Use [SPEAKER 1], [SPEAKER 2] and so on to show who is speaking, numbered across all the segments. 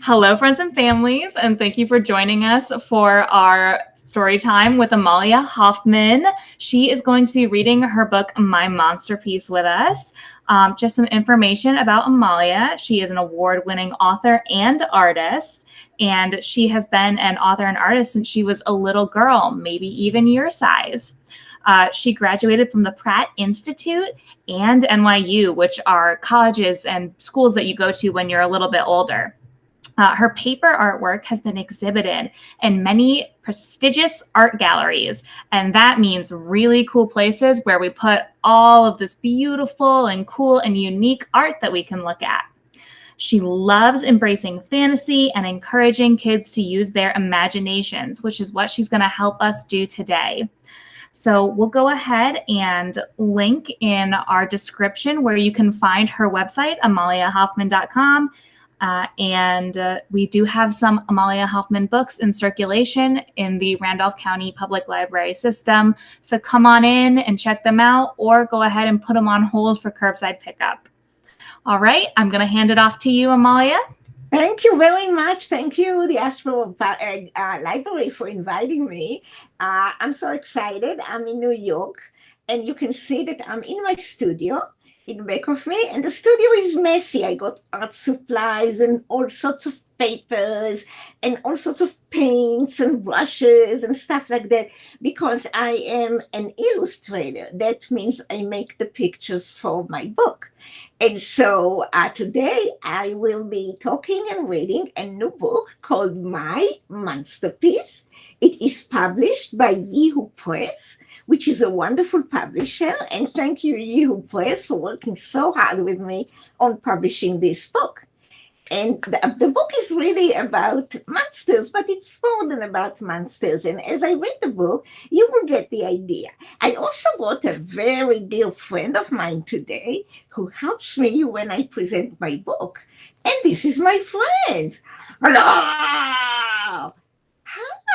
[SPEAKER 1] Hello, friends and families, and thank you for joining us for our story time with Amalia Hoffman. She is going to be reading her book, My Monsterpiece, with us. Just some information about Amalia. She is an award-winning author and artist, and she has been an author and artist since she was a little girl, maybe even your size. She graduated from the Pratt Institute and NYU, which are colleges and schools that you go to when you're a little bit older. Her paper artwork has been exhibited in many prestigious art galleries, and that means really cool places where we put all of this beautiful and cool and unique art that we can look at. She loves embracing fantasy and encouraging kids to use their imaginations, which is what she's going to help us do today. So we'll go ahead and link in our description where you can find her website, amaliahoffman.com. And we do have some Amalia Hoffman books in circulation in the Randolph County Public Library system. So come on in and check them out, or go ahead and put them on hold for curbside pickup. All right, I'm going to hand it off to you, Amalia.
[SPEAKER 2] Thank you very much. Thank you, the Astro Library, for inviting me. I'm so excited. I'm in New York, and you can see that I'm in my studio in back of me, and the studio is messy. I got art supplies and all sorts of papers and all sorts of paints and brushes and stuff like that because I am an illustrator. That means I make the pictures for my book. And so today I will be talking and reading a new book called My Monsterpiece. It is published by Yeehoo Press, which is a wonderful publisher. And thank you, Yeehoo Press, for working so hard with me on publishing this book. And the book is really about monsters, but it's more than about monsters. And as I read the book, you will get the idea. I also brought a very dear friend of mine today who helps me when I present my book. And this is my friend. Hello!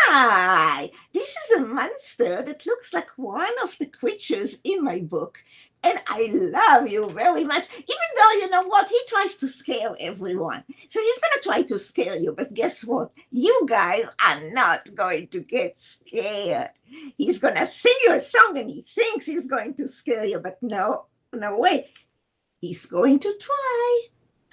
[SPEAKER 2] Hi! This is a monster that looks like one of the creatures in my book. And I love you very much, even though, you know what, he tries to scare everyone. So he's going to try to scare you, but guess what? You guys are not going to get scared. He's going to sing you a song and he thinks he's going to scare you, but no, wait. He's going to try.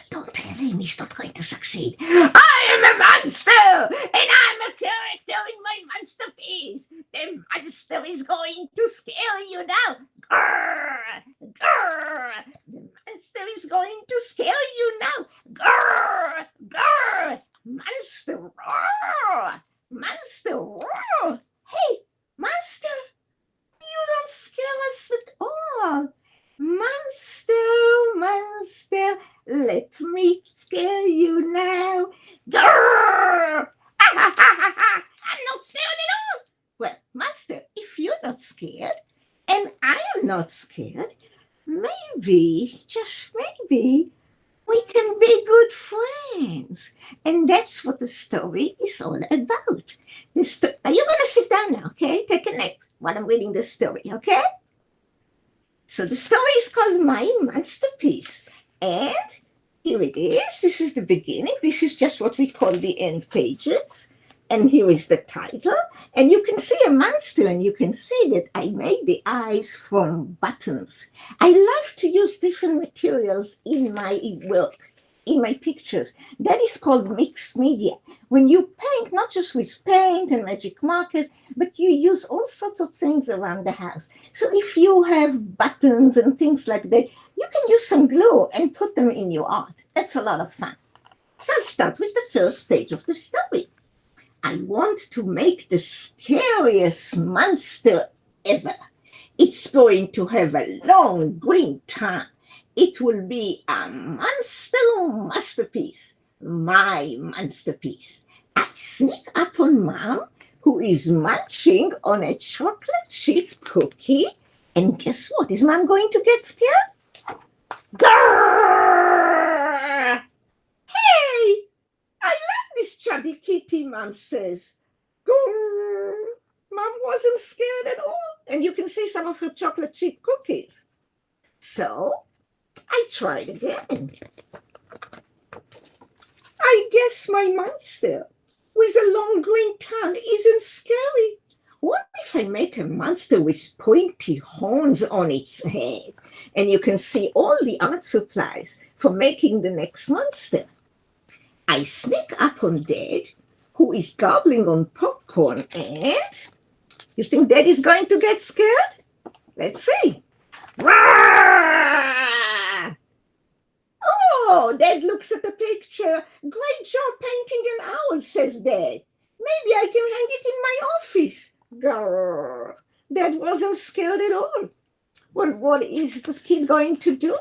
[SPEAKER 2] Don't tell him he's not going to succeed. I am a monster, and I'm a character in my monsterpiece. The monster is going to scare you now. Grrr, grrr. The monster is going to scare you now. Grrr, grrr. Monster, roar. Monster, roar. Hey, monster, you don't scare us at all. Monster, let me scare you now. Grrr! I'm not scared at all. Well, monster, if you're not scared, and I am not scared, maybe, just maybe, we can be good friends. And that's what the story is all about. Now you're going to sit down now, okay? Take a nap while I'm reading the story, okay? So the story is called My Monsterpiece. And here it is. This is the beginning. This is just what we call the end pages. And here is the title. And you can see a monster, and you can see that I made the eyes from buttons. I love to use different materials in my work, in my pictures. That is called mixed media. When you paint, not just with paint and magic markers, but you use all sorts of things around the house. So if you have buttons and things like that, you can use some glue and put them in your art. That's a lot of fun. So I'll start with the first page of the story. I want to make the scariest monster ever. It's going to have a long green tongue. It will be a masterpiece. My monsterpiece. I sneak up on Mom, who is munching on a chocolate chip cookie. And guess what? Is Mom going to get scared? Grrr! Hey! I love this chubby kitty, Mom says. Grrr! Mom wasn't scared at all. And you can see some of her chocolate chip cookies. So I tried again. I guess my monster with a long green tongue isn't scary. What if I make a monster with pointy horns on its head? And you can see all the art supplies for making the next monster. I sneak up on Dad, who is gobbling on popcorn, and you think Dad is going to get scared? Let's see. Roar! Oh, Dad looks at the picture. Great job painting an owl, says Dad. Maybe I can hang it in my office. Grrr. Dad wasn't scared at all. Well, what is the kid going to do?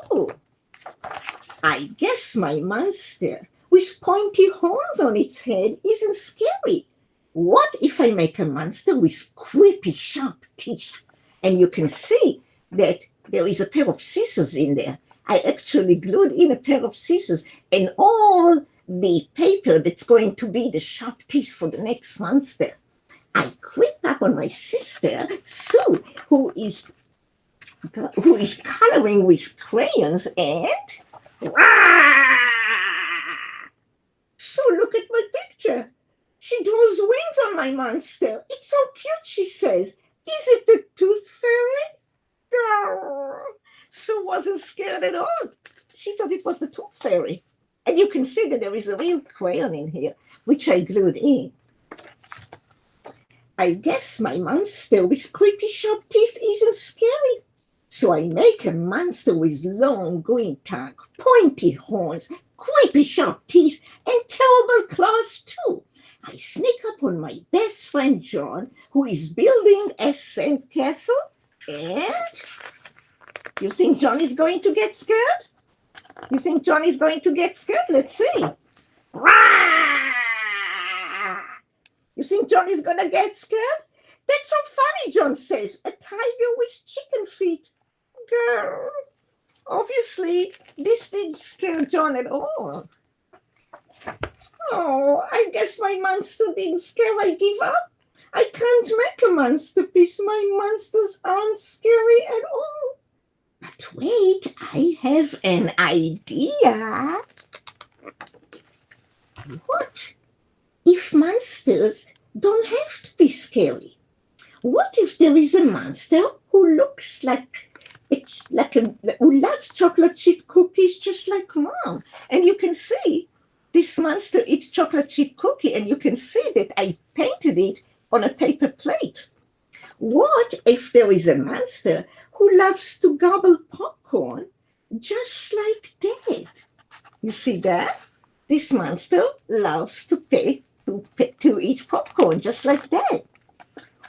[SPEAKER 2] I guess my monster with pointy horns on its head isn't scary. What if I make a monster with creepy sharp teeth? And you can see that there is a pair of scissors in there. I actually glued in a pair of scissors and all the paper that's going to be the sharp teeth for the next monster. I creep up on my sister, Sue, who is coloring with crayons, and so look at my picture. She draws wings on my monster. It's so cute, she says. Is it the Tooth Fairy? Sue wasn't scared at all. She thought it was the Tooth Fairy. And you can see that there is a real crayon in here, which I glued in. I guess my monster with creepy sharp teeth isn't scary. So I make a monster with long green tongue, pointy horns, creepy sharp teeth, and terrible claws too. I sneak up on my best friend John, who is building a sand castle, and you think John is going to get scared? You think John is going to get scared? Let's see. You think John is going to get scared? That's so funny, John says. A tiger with chicken feet. Girl. Obviously, this didn't scare John at all. Oh, I guess my monster didn't scare. I give up. I can't make a monsterpiece. My monsters aren't scary at all. But wait, I have an idea. What if monsters don't have to be scary? What if there is a monster who looks who loves chocolate chip cookies just like Mom? And you can see this monster eats chocolate chip cookie, and you can see that I painted it on a paper plate. What if there is a monster who loves to gobble popcorn just like Dad? You see that? This monster loves to eat popcorn just like Dad.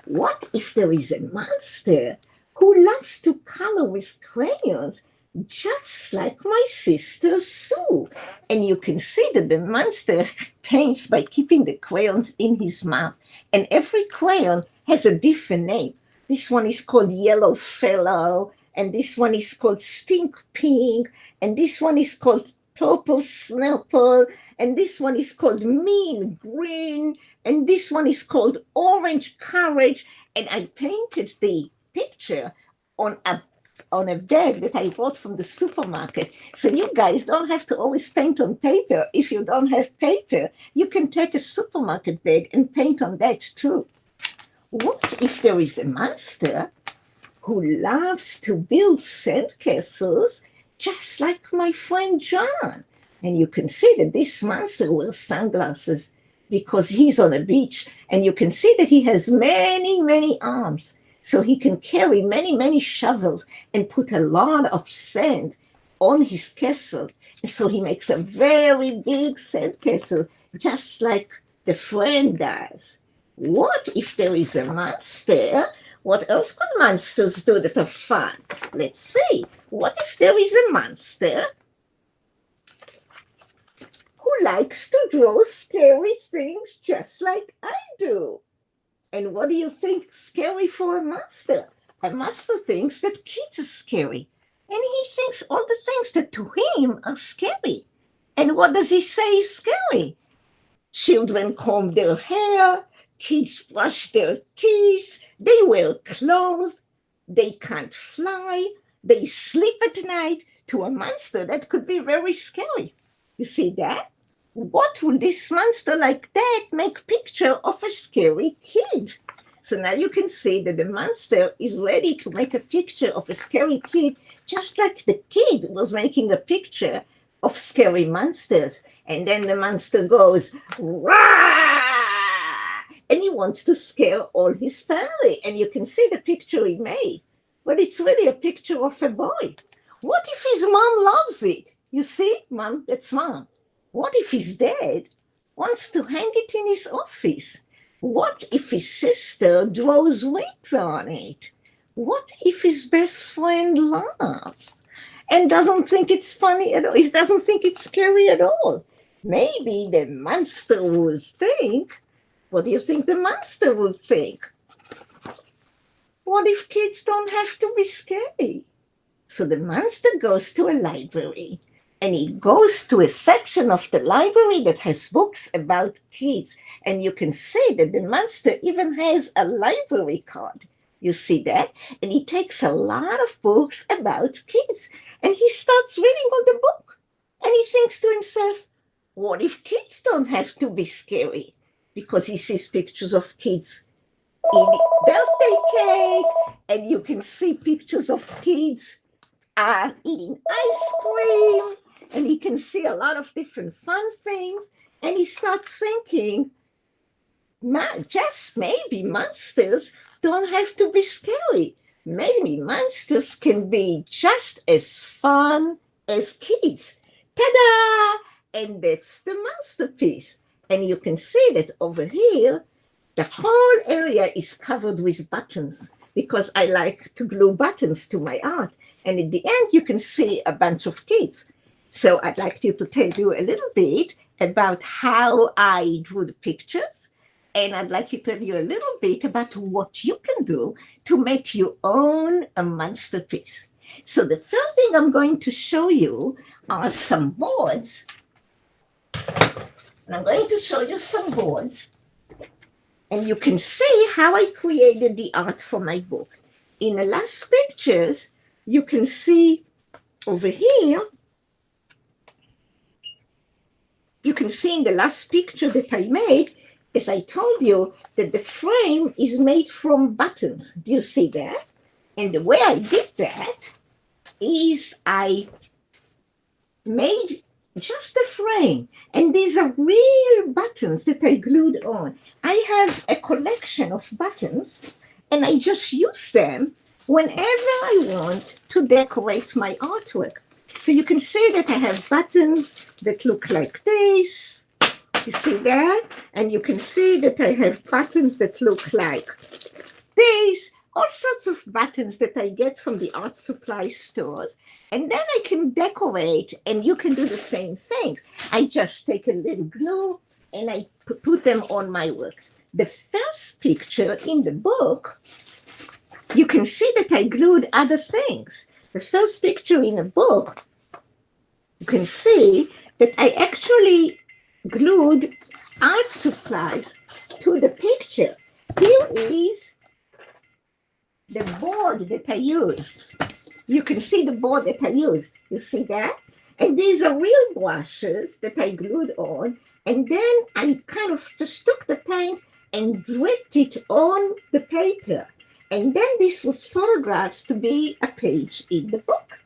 [SPEAKER 2] What if there is a monster who loves to color with crayons just like my sister Sue? And you can see that the monster paints by keeping the crayons in his mouth. And every crayon has a different name. This one is called Yellow Fellow, and this one is called Stink Pink, and this one is called Purple Snapple, and this one is called Mean Green, and this one is called Orange Courage. And I painted the picture on a bag that I bought from the supermarket. So you guys don't have to always paint on paper. If you don't have paper, you can take a supermarket bag and paint on that too. What if there is a monster who loves to build sandcastles just like my friend John? And you can see that this monster wears sunglasses because he's on a beach. And you can see that he has many, many arms. So he can carry many, many shovels and put a lot of sand on his castle. And so he makes a very big sandcastle, just like the friend does. What if there is a monster? What else could monsters do that are fun? Let's see. What if there is a monster who likes to draw scary things just like I do? And what do you think scary for a monster? A monster thinks that kids are scary. And he thinks all the things that to him are scary. And what does he say is scary? Children comb their hair, kids brush their teeth, they wear clothes, they can't fly, they sleep at night. To a monster, that could be very scary. You see that? what will this monster like that make picture of a scary kid? So now you can see that the monster is ready to make a picture of a scary kid, just like the kid was making a picture of scary monsters. And then the monster goes, rah! And he wants to scare all his family. And you can see the picture he made. But it's really a picture of a boy. What if his mom loves it? You see, Mom, that's Mom. What if his dad wants to hang it in his office? What if his sister draws wings on it? What if his best friend laughs and doesn't think it's funny at all? He doesn't think it's scary at all. Maybe the monster will think, what do you think the monster will think? What if kids don't have to be scary? So the monster goes to a library, and he goes to a section of the library that has books about kids. And you can see that the monster even has a library card. You see that? And he takes a lot of books about kids. And he starts reading on the book. And he thinks to himself, what if kids don't have to be scary? Because he sees pictures of kids eating birthday cake. And you can see pictures of kids eating ice cream, and he can see a lot of different fun things, and he starts thinking, just maybe monsters don't have to be scary. Maybe monsters can be just as fun as kids. Ta-da! And that's the Monsterpiece. And you can see that over here, the whole area is covered with buttons, because I like to glue buttons to my art. And at the end, you can see a bunch of kids. So I'd like you to tell you a little bit about how I drew the pictures. And I'd like you to tell you a little bit about what you can do to make your own a Monsterpiece. So the first thing I'm going to show you are some boards. And I'm going to show you some boards. And you can see how I created the art for my book. In the last pictures, you can see over here, you can see in the last picture that I made, as I told you, that the frame is made from buttons. Do you see that? And the way I did that is I made just a frame. And these are real buttons that I glued on. I have a collection of buttons, and I just use them whenever I want to decorate my artwork. So you can see that I have buttons that look like this. You see that? And you can see that I have buttons that look like this. All sorts of buttons that I get from the art supply stores. And then I can decorate, and you can do the same things. I just take a little glue and I put them on my work. The first picture in the book, you can see that I glued other things. The first picture in a book, you can see that I actually glued art supplies to the picture. Here is the board that I used. You can see the board that I used. You see that? And these are real brushes that I glued on. And then I kind of just took the paint and dripped it on the paper. And then this was photographs to be a page in the book.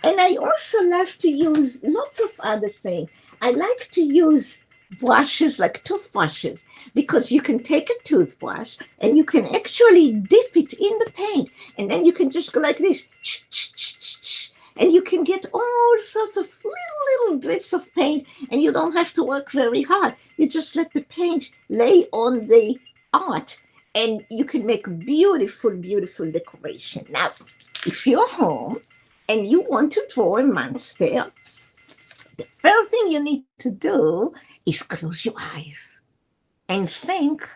[SPEAKER 2] And I also love to use lots of other things. I like to use brushes like toothbrushes, because you can take a toothbrush and you can actually dip it in the paint. And then you can just go like this. And you can get all sorts of little drips of paint, and you don't have to work very hard. You just let the paint lay on the art, and you can make a beautiful, beautiful decoration. Now, if you're home and you want to draw a monster, the first thing you need to do is close your eyes and think,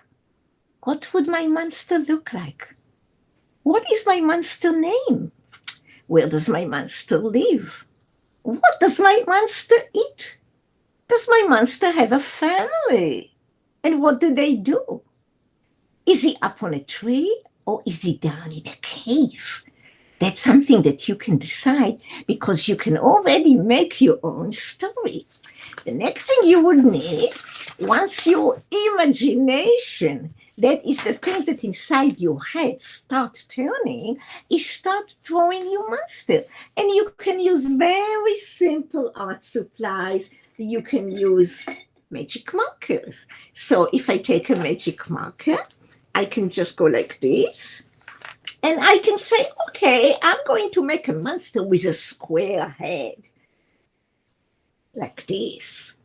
[SPEAKER 2] what would my monster look like? What is my monster name? Where does my monster live? What does my monster eat? Does my monster have a family? And what do they do? Is he up on a tree, or is he down in a cave? That's something that you can decide, because you can already make your own story. The next thing you would need, once your imagination, that is the things that inside your head start turning, is start drawing your monster. And you can use very simple art supplies. You can use magic markers. So if I take a magic marker, I can just go like this. And I can say, okay, I'm going to make a monster with a square head. Like this.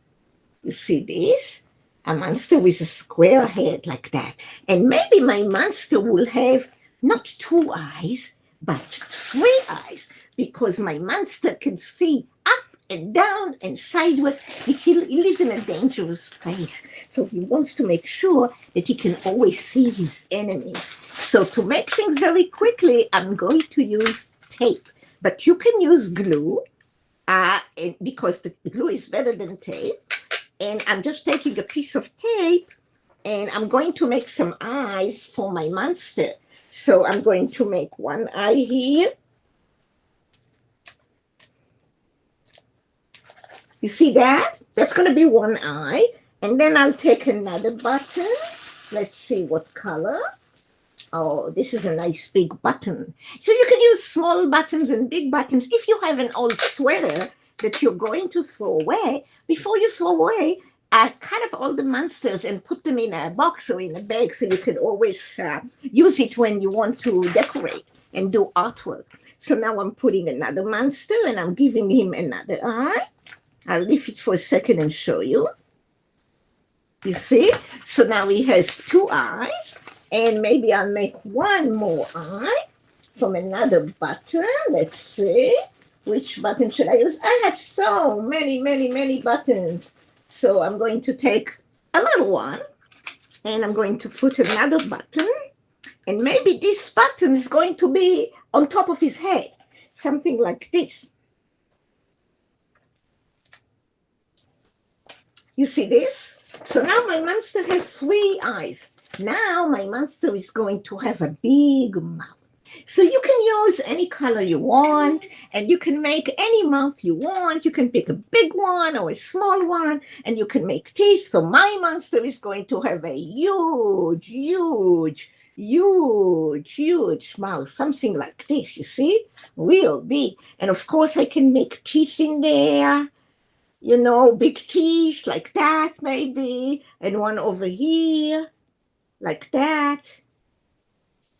[SPEAKER 2] You see this? A monster with a square head like that. And maybe my monster will have not 2 eyes, but 3 eyes, because my monster can see up and down and sideways. He lives in a dangerous place, so he wants to make sure that he can always see his enemies. So to make things very quickly, I'm going to use tape, but you can use glue, because the glue is better than tape. And I'm just taking a piece of tape, and I'm going to make some eyes for my monster. So I'm going to make one eye here. You see that? That's going to be one eye. And then I'll take another button. Let's see what color. Oh, this is a nice big button. So you can use small buttons and big buttons. If you have an old sweater that you're going to throw away, before you throw away, cut up all the monsters and put them in a box or in a bag, so you can always use it when you want to decorate and do artwork. So now I'm putting another monster, and I'm giving him another eye. I'll leave it for a second and show you. You see? So now he has 2 eyes, and maybe I'll make one more eye from another button. Let's see. Which button should I use? I have so many buttons. So I'm going to take a little one, and I'm going to put another button, and maybe this button is going to be on top of his head, something like this. You see this? So now my monster has 3 eyes. Now my monster is going to have a big mouth. So you can use any color you want, and you can make any mouth you want. You can pick a big one or a small one, and you can make teeth. So my monster is going to have a huge mouth, something like this, you see? Real big. And of course I can make teeth in there, you know, big teeth like that maybe, and one over here, like that.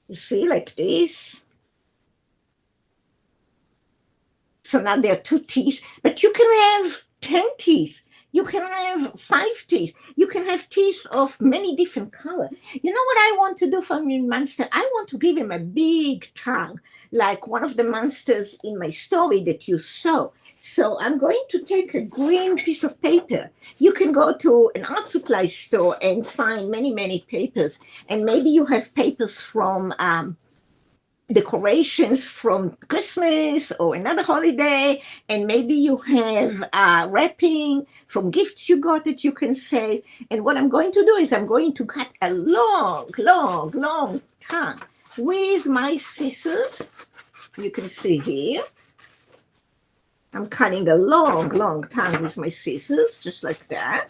[SPEAKER 2] You see, like this. So now there are 2 teeth, but you can have 10 teeth. You can have 5 teeth. You can have teeth of many different colors. You know what I want to do for my monster? I want to give him a big tongue, like one of the monsters in my story that you saw. So I'm going to take a green piece of paper. You can go to an art supply store and find many papers. And maybe you have papers from decorations from Christmas or another holiday. And maybe you have wrapping from gifts you got that you can save. And what I'm going to do is I'm going to cut a long tongue with my scissors. You can see here. I'm cutting a long tongue with my scissors, just like that.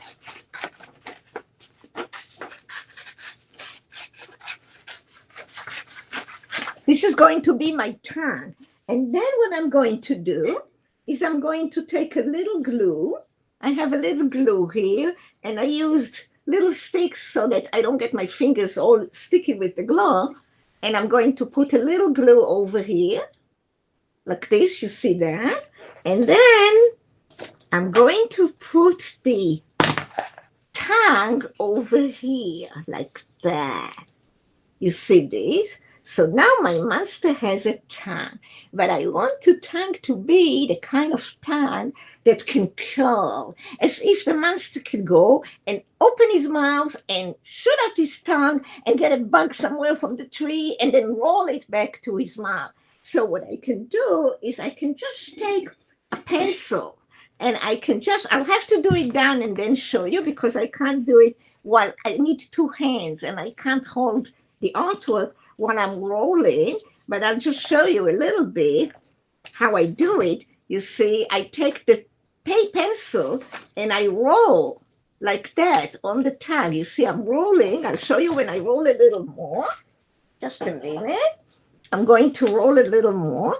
[SPEAKER 2] This is going to be my tongue. And then what I'm going to do is I'm going to take a little glue. I have a little glue here, and I used little sticks so that I don't get my fingers all sticky with the glue. And I'm going to put a little glue over here, like this, you see that? And then I'm going to put the tongue over here, like that. You see this? So now my monster has a tongue, but I want the tongue to be the kind of tongue that can curl, as if the monster can go and open his mouth and shoot out his tongue and get a bug somewhere from the tree and then roll it back to his mouth. So what I can do is I can just take a pencil, and I'll have to do it down and then show you, because I can't do it while I need 2 hands and I can't hold the artwork while I'm rolling, but I'll just show you a little bit how I do it. You see, I take the pencil and I roll like that on the tag. You see, I'm rolling. I'll show you when I roll a little more. Just a minute. I'm going to roll a little more.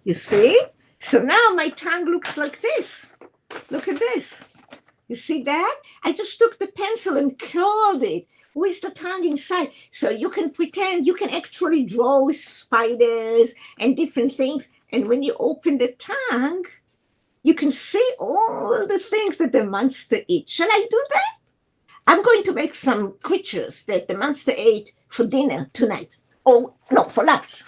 [SPEAKER 2] You see? So now my tongue looks like this. Look at this. You see that? I just took the pencil and curled it with the tongue inside. So you can pretend, you can actually draw with spiders and different things. And when you open the tongue, you can see all the things that the monster eats. Shall I do that? I'm going to make some creatures that the monster ate for dinner tonight. Oh, no, for lunch.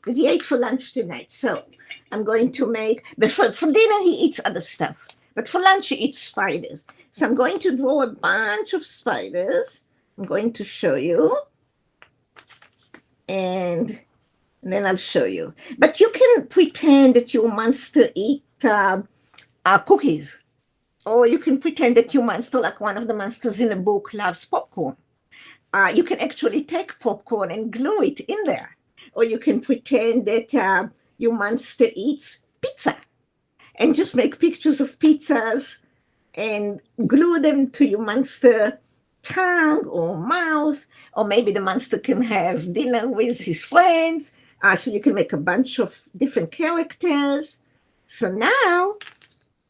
[SPEAKER 2] He ate for lunch tonight. So I'm going to make, but for dinner he eats other stuff. But for lunch he eats spiders. So I'm going to draw a bunch of spiders. I'm going to show you. And then I'll show you. But you can pretend that your monster eat cookies. Or you can pretend that your monster, like one of the monsters in the book, loves popcorn. You can actually take popcorn and glue it in there. Or you can pretend that your monster eats pizza and just make pictures of pizzas and glue them to your monster tongue or mouth. Or maybe the monster can have dinner with his friends. So you can make a bunch of different characters. So now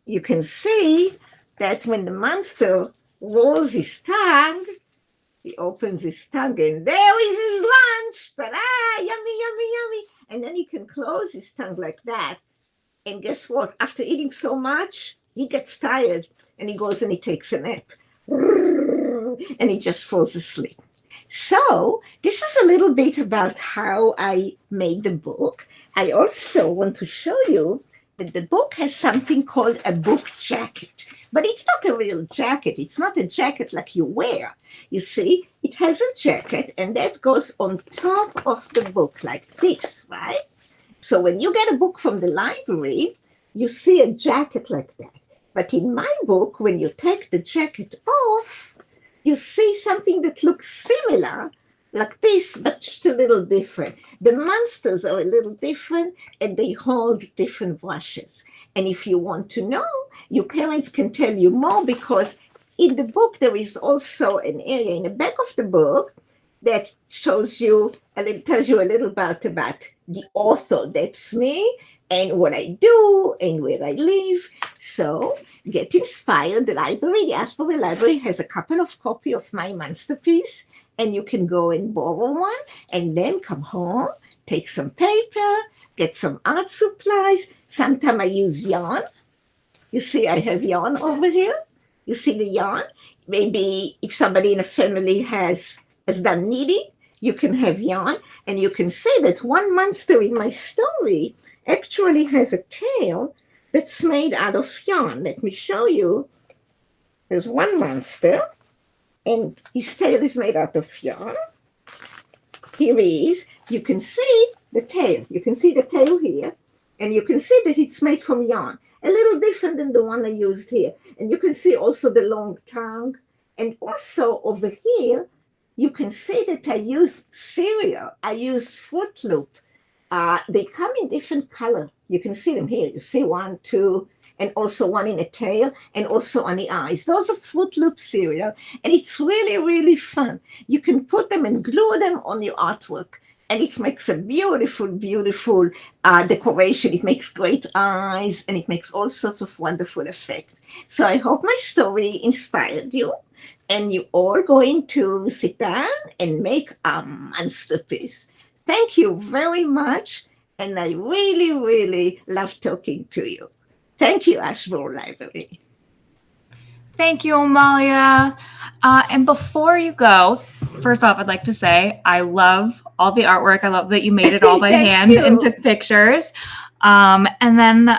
[SPEAKER 2] you can see that when the monster rolls his tongue, he opens his tongue and there is his lunch. Ta-da! Yummy, yummy, yummy. And then he can close his tongue like that. And guess what? After eating so much, he gets tired and he goes and he takes a nap. And he just falls asleep. So this is a little bit about how I made the book. I also want to show you that the book has something called a book jacket. But it's not a real jacket. It's not a jacket like you wear. You see, it has a jacket and that goes on top of the book like this, right? So when you get a book from the library, you see a jacket like that. But in my book, when you take the jacket off, you see something that looks similar like this, but just a little different. The monsters are a little different and they hold different brushes. And if you want to know, your parents can tell you more because in the book, there is also an area in the back of the book that shows you tells you a little about the author. That's me and what I do and where I live. So get inspired. The Asbury Library has a couple of copies of my Monsterpiece, and you can go and borrow one and then come home, take some paper, get some art supplies. Sometimes I use yarn. You see, I have yarn over here. You see the yarn? Maybe if somebody in a family has done knitting, you can have yarn. And you can see that one monster in my story actually has a tail that's made out of yarn. Let me show you. There's one monster, and his tail is made out of yarn. Here he is. You can see the tail. You can see the tail here, and you can see that it's made from yarn. A little different than the one I used here. And you can see also the long tongue. And also over here, you can see that I used cereal. I used Fruit Loop. They come in different color. You can see them here. You see 1, 2, and also one in the tail, and also on the eyes. Those are Fruit Loop cereal. And it's really, really fun. You can put them and glue them on your artwork. And it makes a beautiful, beautiful decoration. It makes great eyes, and it makes all sorts of wonderful effects. So I hope my story inspired you, and you're all going to sit down and make a Monsterpiece. Thank you very much, and I really, really love talking to you. Thank you, Asheville Library.
[SPEAKER 1] Thank you, Amalia. And before you go, first off, I'd like to say I love all the artwork. I love that you made it all by hand and took pictures. And then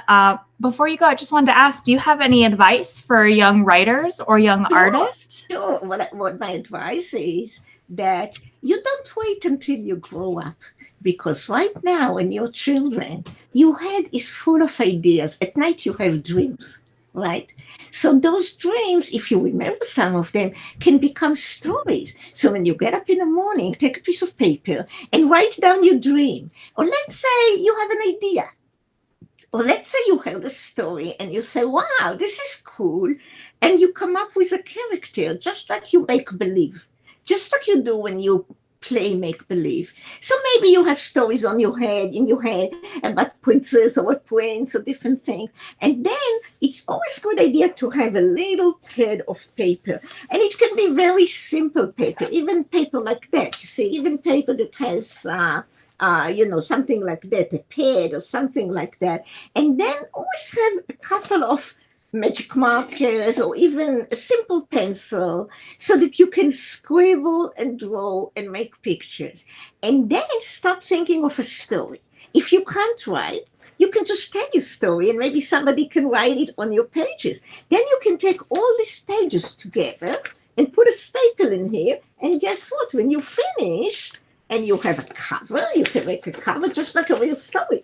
[SPEAKER 1] before you go, I just wanted to ask, do you have any advice for young writers or young artists?
[SPEAKER 2] Sure. What my advice is that you don't wait until you grow up. Because right now, when you're children, your head is full of ideas. At night, you have dreams. right? So those dreams, if you remember some of them, can become stories. So when you get up in the morning, take a piece of paper and write down your dream. Or let's say you have an idea. Or let's say you heard a story and you say, wow, this is cool. And you come up with a character, just like you make believe, just like you do when you play make believe. So maybe you have stories in your head about princess or a prince or different things. And then it's always a good idea to have a little pad of paper. And it can be very simple paper, even paper like that. You see, even paper that has something like that, a pad or something like that. And then always have a couple of magic markers or even a simple pencil so that you can scribble and draw and make pictures. And then start thinking of a story. If you can't write, you can just tell your story and maybe somebody can write it on your pages. Then you can take all these pages together and put a staple in here. And guess what? When you finish, and you have a cover, you can make a cover just like a real story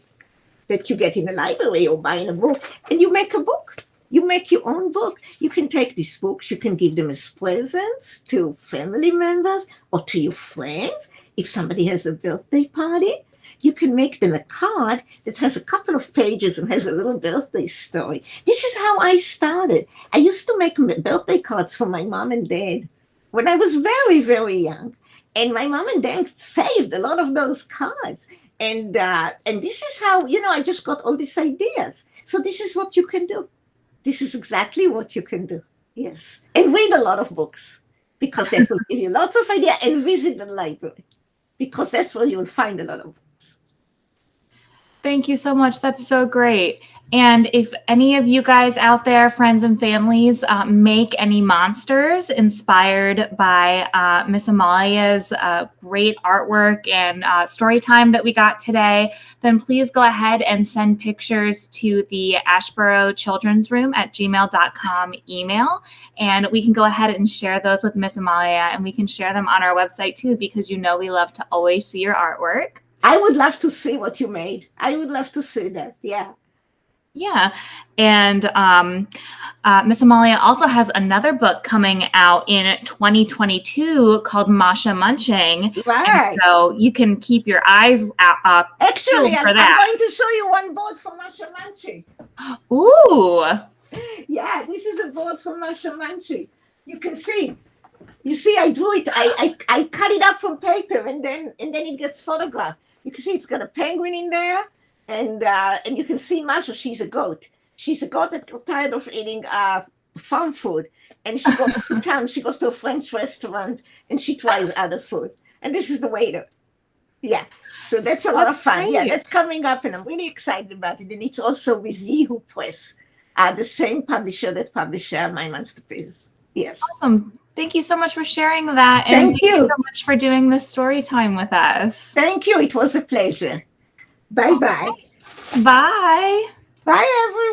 [SPEAKER 2] that you get in a library or buy in a book, and you make a book. You make your own book. You can take these books, you can give them as presents to family members or to your friends. If somebody has a birthday party, you can make them a card that has a couple of pages and has a little birthday story. This is how I started. I used to make birthday cards for my mom and dad when I was very, very young. And my mom and dad saved a lot of those cards. And this is how, I just got all these ideas. So this is what you can do. This is exactly what you can do. Yes. And read a lot of books because that will give you lots of ideas, and visit the library because that's where you'll find a lot of books.
[SPEAKER 1] Thank you so much. That's so great. And if any of you guys out there, friends and families, make any monsters inspired by Miss Amalia's great artwork and story time that we got today, then please go ahead and send pictures to the Ashboro Children's Room at gmail.com email. And we can go ahead and share those with Miss Amalia, and we can share them on our website too, because we love to always see your artwork.
[SPEAKER 2] I would love to see what you made. I would love to see that. Yeah.
[SPEAKER 1] Yeah. And Miss Amalia also has another book coming out in 2022 called Masha Munching.
[SPEAKER 2] Right.
[SPEAKER 1] And so you can keep your eyes up.
[SPEAKER 2] Actually,
[SPEAKER 1] for
[SPEAKER 2] I'm
[SPEAKER 1] that.
[SPEAKER 2] going to show you one board from Masha Munching.
[SPEAKER 1] Ooh.
[SPEAKER 2] Yeah, this is a board from Masha Munching. You can see. You see, I drew it. I cut it up from paper, and then it gets photographed. You can see it's got a penguin in there. And you can see Masha, she's a goat. She's a goat that got tired of eating farm food. And she goes to town, she goes to a French restaurant, and she tries other food. And this is the waiter. Yeah. So that's a lot of fun. Great. Yeah, that's coming up, and I'm really excited about it. And it's also with Yeehoo Press, the same publisher that published my Monsterpiece. Yes.
[SPEAKER 1] Awesome. Thank you so much for sharing that. And thank you so much for doing this story time with us.
[SPEAKER 2] Thank you. It was a pleasure. Bye-bye.
[SPEAKER 1] Bye.
[SPEAKER 2] Bye, everyone.